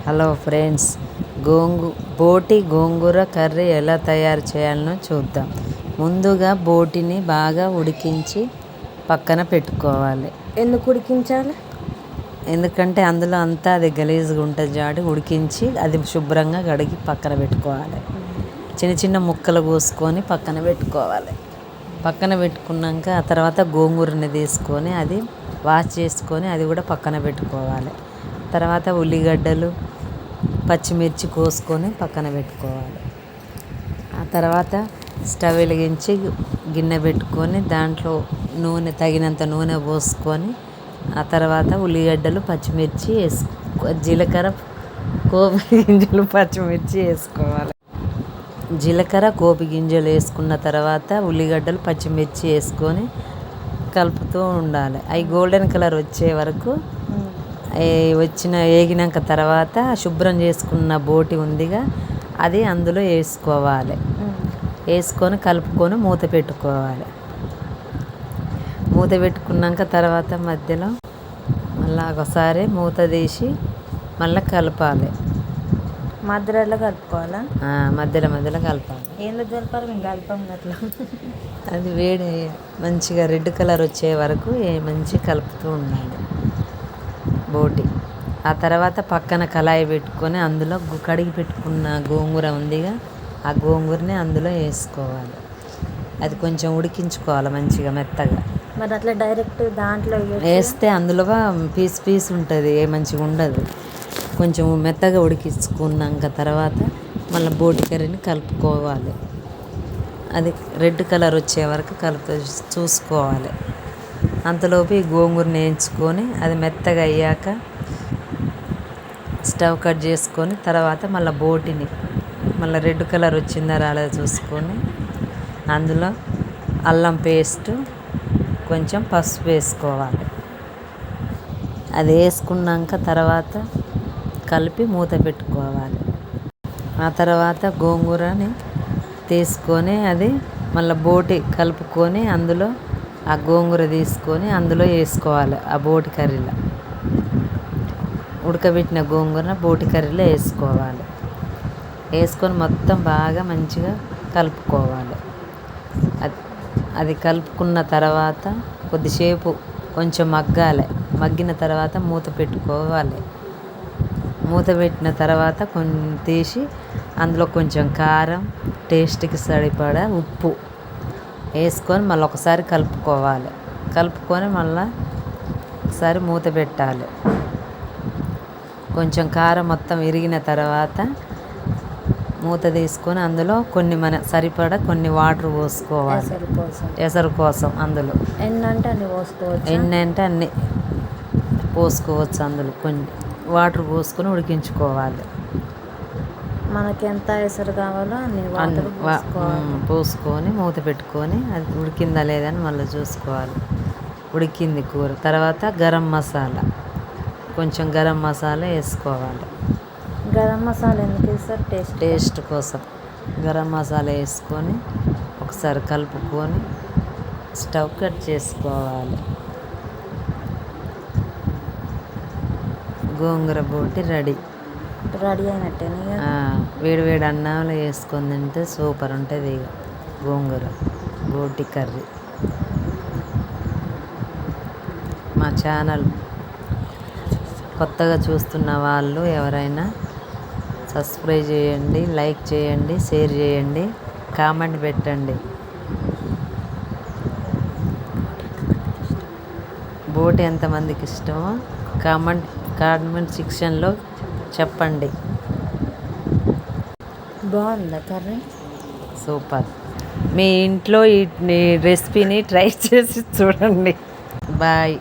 Hello friends, బోటి గోంగూర curry ఎలా తయారు చేయాలనో చూద్దాం. ముందుగా బోటిని బాగా ఉడికించి పక్కన పెట్టుకోవాలి. ఎందుకు ఉడికించాలి? ఎందుకంటే అందులో అంతా అది గలీజ్గా ఉంటుంది కాబట్టి ఉడికించి అది శుభ్రంగా కడిగి పక్కన పెట్టుకోవాలి. చిన్న చిన్న ముక్కలు కోసుకొని పక్కన పెట్టుకోవాలి. పక్కన పెట్టుకున్నాక ఆ తర్వాత గోంగూరని తీసుకొని అది వాష్ చేసుకొని అది కూడా పక్కన పెట్టుకోవాలి. తర్వాత ఉల్లిగడ్డలు, పచ్చిమిర్చి కోసుకొని పక్కన పెట్టుకోవాలి. ఆ తర్వాత స్టవ్ వెలిగించి గిన్నె పెట్టుకొని దాంట్లో తగినంత నూనె పోసుకొని ఆ తర్వాత ఉల్లిగడ్డలు, పచ్చిమిర్చి జీలకర్ర, పోపు గింజలు, పచ్చిమిర్చి వేసుకోవాలి. జీలకర్ర, పోపు గింజలు వేసుకున్న తర్వాత ఉల్లిగడ్డలు, పచ్చిమిర్చి వేసుకొని కలుపుతూ ఉండాలి. అవి గోల్డెన్ కలర్ వచ్చే వరకు వేగినాక తర్వాత శుభ్రం చేసుకున్న బోటి ఉందిగా అది అందులో వేసుకోవాలి. వేసుకొని కలుపుకొని మూత పెట్టుకోవాలి. మూత పెట్టుకున్నాక తర్వాత మధ్యలో మళ్ళీ ఒకసారి మూత తీసి మళ్ళీ కలపాలి. మధ్యలో కలుపుకోవాలా? మధ్యలో కలపాలి. ఏందో కలపాలి, మేము కలపం అట్లా. అది వేడి మంచిగా రెడ్ కలర్ వచ్చే వరకు మంచిగా కలుపుతూ ఉండాలి బోటి. ఆ తర్వాత పక్కన కళాయి పెట్టుకొని అందులో కడిగి పెట్టుకున్న గోంగూర ఉందిగా ఆ గోంగూరని అందులో వేసుకోవాలి. అది కొంచెం ఉడికించుకోవాలి మంచిగా మెత్తగా. మరి అట్లా డైరెక్ట్ దాంట్లో వేస్తే అందులో పీస్ ఉంటుంది, మంచిగా ఉండదు. కొంచెం మెత్తగా ఉడికించుకున్నాక తర్వాత మళ్ళీ బోటి కర్రీని కలుపుకోవాలి. అది రెడ్ కలర్ వచ్చే వరకు చూసుకోవాలి. అంతలోపు ఈ గోంగూరని వేయించుకొని అది మెత్తగా అయ్యాక స్టవ్ కట్ చేసుకొని తర్వాత మళ్ళీ బోటిని మళ్ళీ రెడ్ కలర్ వచ్చిందా రాలేదా చూసుకొని అందులో అల్లం పేస్టు, కొంచెం పసుపు వేసుకోవాలి. అది వేసుకున్నాక తర్వాత కలిపి మూత పెట్టుకోవాలి. ఆ తర్వాత గోంగూరని తీసుకొని అది మళ్ళీ బోటి కలుపుకొని అందులో ఆ గోంగూర తీసుకొని అందులో వేసుకోవాలి. ఆ బోటి కర్రీలో ఉడకబెట్టిన గోంగూర బోటి కర్రీలో వేసుకోవాలి. వేసుకొని మొత్తం బాగా మంచిగా కలుపుకోవాలి. అది కలుపుకున్న తర్వాత కొద్దిసేపు కొంచెం మగ్గిన తర్వాత మూత పెట్టుకోవాలి. మూత పెట్టిన తర్వాత తీసి అందులో కొంచెం కారం, టేస్ట్కి సరిపడా ఉప్పు వేసుకొని మళ్ళీ ఒకసారి కలుపుకోవాలి. కలుపుకొని మళ్ళీ ఒకసారి మూత పెట్టాలి. కొంచెం కారం మొత్తం విరిగిన తర్వాత మూత తీసుకొని అందులో సరిపడా కొన్ని వాటర్ పోసుకోవాలి. ఎసరు కోసం అందులో ఎన్ని అంటే అన్ని పోసుకోవచ్చు. అందులో కొన్ని వాటర్ పోసుకొని ఉడికించుకోవాలి. మనకి ఎంత ఎసరు కావాలో అన్ని పోసుకొని మూత పెట్టుకొని అది ఉడికిందా లేదని మళ్ళీ చూసుకోవాలి. ఉడికింది కూర. తర్వాత కొంచెం గరం మసాలా వేసుకోవాలి. గరం మసాలా ఎందుకు వేస్తారు? టేస్ట్ కోసం గరం మసాలా వేసుకొని ఒకసారి కలుపుకొని స్టవ్ కట్ చేసుకోవాలి. గోంగూర బోటి రెడీ అయినట్టే. వేడి అన్నంలో వేసుకొని తింటే సూపర్ ఉంటుంది. ఇక గోంగూర బోటి కర్రీ. మా ఛానల్ కొత్తగా చూస్తున్న వాళ్ళు ఎవరైనా సబ్స్క్రైబ్ చేయండి, లైక్ చేయండి, షేర్ చేయండి, కామెంట్ పెట్టండి. బోటి ఎంతమందికి ఇష్టమో కామెంట్ సెక్షన్లో చెప్పండి. బాగుందా కర్రీ? సూపర్. మీ ఇంట్లో ఈ రెసిపీని ట్రై చేసి చూడండి. బాయ్.